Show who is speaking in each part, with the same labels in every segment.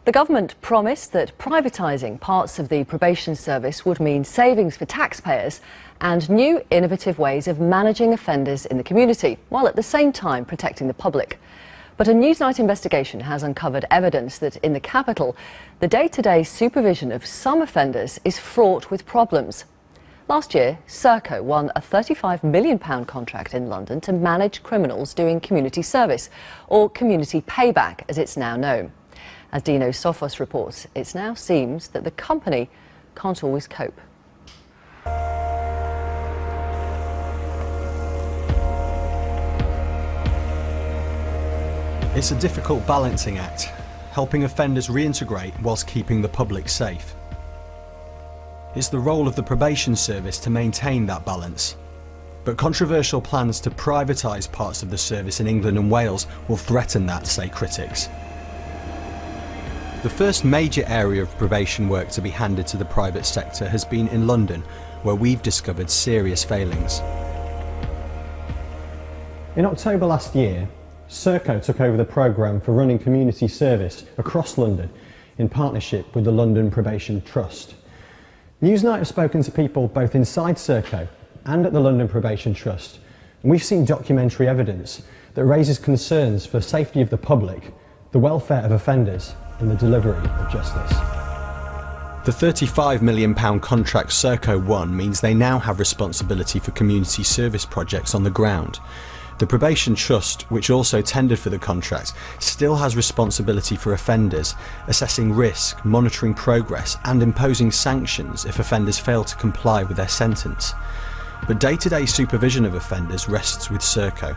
Speaker 1: The government promised that privatising parts of the probation service would mean savings for taxpayers and new innovative ways of managing offenders in the community, while at the same time protecting the public. But a Newsnight investigation has uncovered evidence that in the capital, the day-to-day supervision of some offenders is fraught with problems. Last year, Serco won a £35 million contract in London to manage criminals doing community service, or community payback as it's now known. As Dino Sophos reports, it now seems that the company can't always cope.
Speaker 2: It's a difficult balancing act, helping offenders reintegrate whilst keeping the public safe. It's the role of the probation service to maintain that balance. But controversial plans to privatise parts of the service in England and Wales will threaten that, say critics. The first major area of probation work to be handed to the private sector has been in London, where we've discovered serious failings.
Speaker 3: In October last year, Serco took over the programme for running community service across London in partnership with the London Probation Trust. Newsnight have spoken to people both inside Serco and at the London Probation Trust, and we've seen documentary evidence that raises concerns for the safety of the public, the welfare of offenders and the delivery of justice.
Speaker 2: The £35 million contract Serco won means they now have responsibility for community service projects on the ground. The Probation Trust, which also tendered for the contract, still has responsibility for offenders, assessing risk, monitoring progress and imposing sanctions if offenders fail to comply with their sentence. But day-to-day supervision of offenders rests with Serco.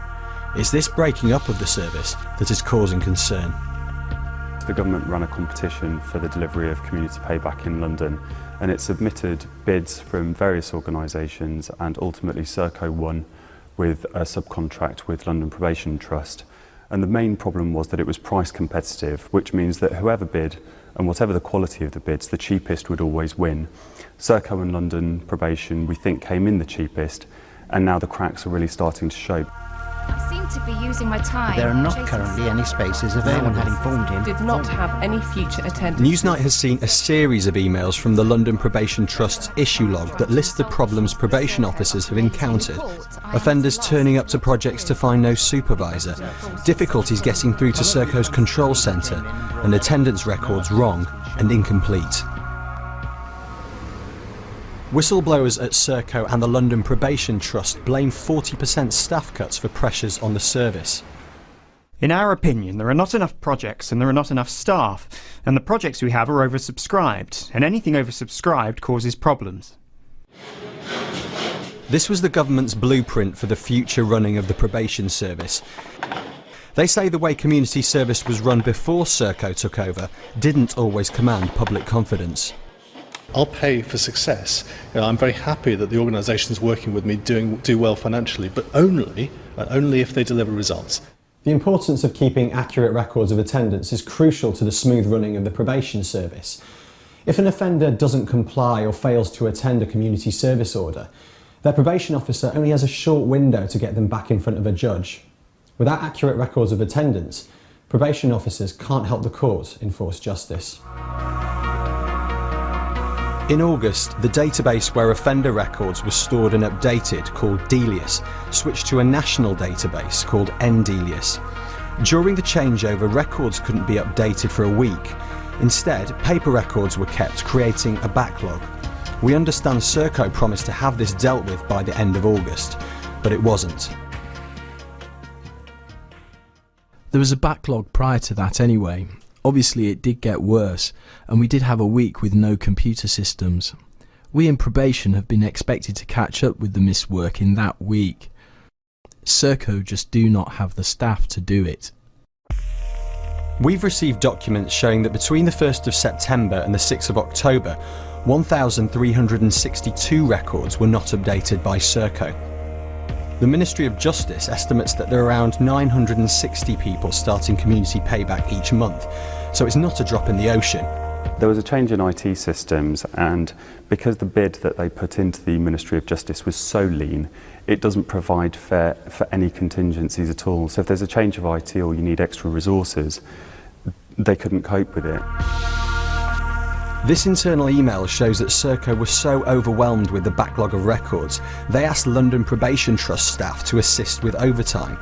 Speaker 2: It's this breaking up of the service that is causing concern.
Speaker 4: The government ran a competition for the delivery of community payback in London, and it submitted bids from various organisations, and ultimately Serco won with a subcontract with London Probation Trust. And the main problem was that it was price competitive, which means that whoever bid, and whatever the quality of the bids, the cheapest would always win. Serco and London Probation, we think, came in the cheapest, and now the cracks are really starting to show.
Speaker 5: I seem to be using my time.
Speaker 6: There are not currently any spaces available. No one had informed him.
Speaker 7: Did not have any future attendance.
Speaker 2: Newsnight has seen a series of emails from the London Probation Trust's issue log that lists the problems probation officers have encountered. Offenders turning up to projects to find no supervisor, difficulties getting through to Serco's control centre, and attendance records wrong and incomplete. Whistleblowers at Serco and the London Probation Trust blame 40% staff cuts for pressures on the service.
Speaker 8: In our opinion, there are not enough projects and there are not enough staff, and the projects we have are oversubscribed, and anything oversubscribed causes problems.
Speaker 2: This was the government's blueprint for the future running of the probation service. They say the way community service was run before Serco took over didn't always command public confidence.
Speaker 9: I'll pay for success. I'm very happy that the organisations working with me do well financially, but only if they deliver results.
Speaker 3: The importance of keeping accurate records of attendance is crucial to the smooth running of the probation service. If an offender doesn't comply or fails to attend a community service order, their probation officer only has a short window to get them back in front of a judge. Without accurate records of attendance, probation officers can't help the court enforce justice.
Speaker 2: In August, the database where offender records were stored and updated, called Delius, switched to a national database called NDelius. During the changeover, records couldn't be updated for a week. Instead, paper records were kept, creating a backlog. We understand Serco promised to have this dealt with by the end of August, but it wasn't.
Speaker 10: There was a backlog prior to that anyway. Obviously it did get worse, and we did have a week with no computer systems. We in probation have been expected to catch up with the missed work in that week. Serco just do not have the staff to do it.
Speaker 2: We've received documents showing that between the 1st of September and the 6th of October, 1,362 records were not updated by Serco. The Ministry of Justice estimates that there are around 960 people starting community payback each month, so it's not a drop in the ocean.
Speaker 4: There was a change in IT systems, and because the bid that they put into the Ministry of Justice was so lean, it doesn't provide for any contingencies at all. So if there's a change of IT or you need extra resources, they couldn't cope with it.
Speaker 2: This internal email shows that Serco was so overwhelmed with the backlog of records, they asked London Probation Trust staff to assist with overtime.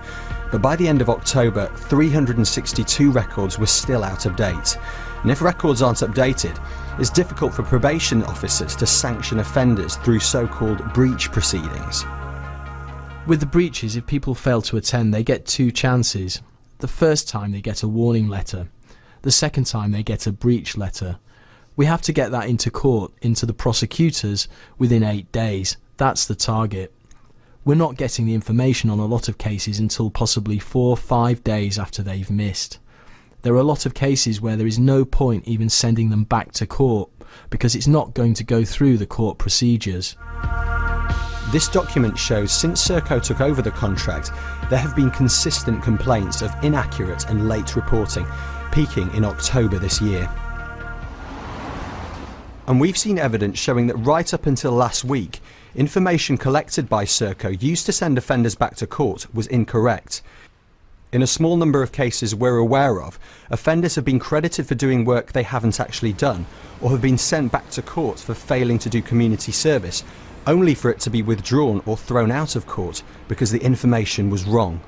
Speaker 2: But by the end of October, 362 records were still out of date. And if records aren't updated, it's difficult for probation officers to sanction offenders through so-called breach proceedings.
Speaker 10: With the breaches, if people fail to attend, they get 2 chances. The first time they get a warning letter. The second time they get a breach letter. We have to get that into court, into the prosecutors, within 8 days. That's the target. We're not getting the information on a lot of cases until possibly 4 or 5 days after they've missed. There are a lot of cases where there is no point even sending them back to court because it's not going to go through the court procedures.
Speaker 2: This document shows since Serco took over the contract, there have been consistent complaints of inaccurate and late reporting, peaking in October this year. And we've seen evidence showing that right up until last week, information collected by Serco used to send offenders back to court was incorrect. In a small number of cases we're aware of, offenders have been credited for doing work they haven't actually done, or have been sent back to court for failing to do community service, only for it to be withdrawn or thrown out of court because the information was wrong.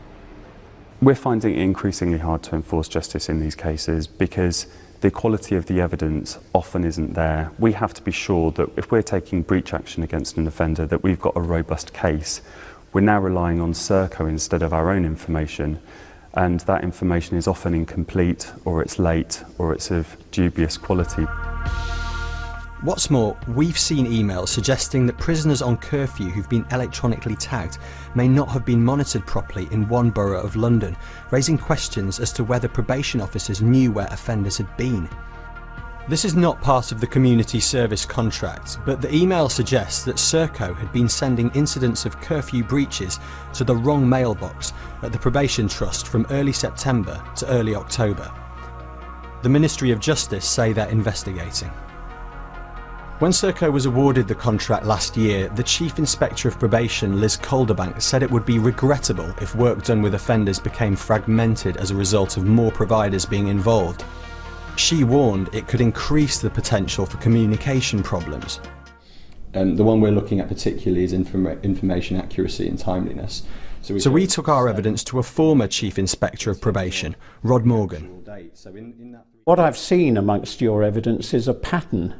Speaker 4: We're finding it increasingly hard to enforce justice in these cases because the quality of the evidence often isn't there. We have to be sure that if we're taking breach action against an offender, that we've got a robust case. We're now relying on Serco instead of our own information, and that information is often incomplete, or it's late, or it's of dubious quality.
Speaker 2: What's more, we've seen emails suggesting that prisoners on curfew who've been electronically tagged may not have been monitored properly in one borough of London, raising questions as to whether probation officers knew where offenders had been. This is not part of the community service contract, but the email suggests that Serco had been sending incidents of curfew breaches to the wrong mailbox at the Probation Trust from early September to early October. The Ministry of Justice say they're investigating. When Serco was awarded the contract last year, the Chief Inspector of Probation, Liz Calderbank, said it would be regrettable if work done with offenders became fragmented as a result of more providers being involved. She warned it could increase the potential for communication problems.
Speaker 11: The one we're looking at particularly is information accuracy and timeliness.
Speaker 2: So we took our evidence to a former Chief Inspector of Probation, Rod Morgan.
Speaker 12: What I've seen amongst your evidence is a pattern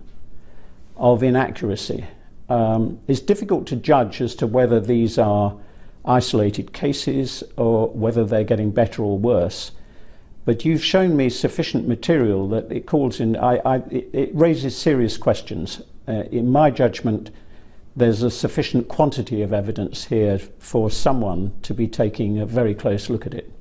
Speaker 12: of inaccuracy. It's difficult to judge as to whether these are isolated cases or whether they're getting better or worse. But you've shown me sufficient material that it calls in, it raises serious questions. In my judgment, there's a sufficient quantity of evidence here for someone to be taking a very close look at it.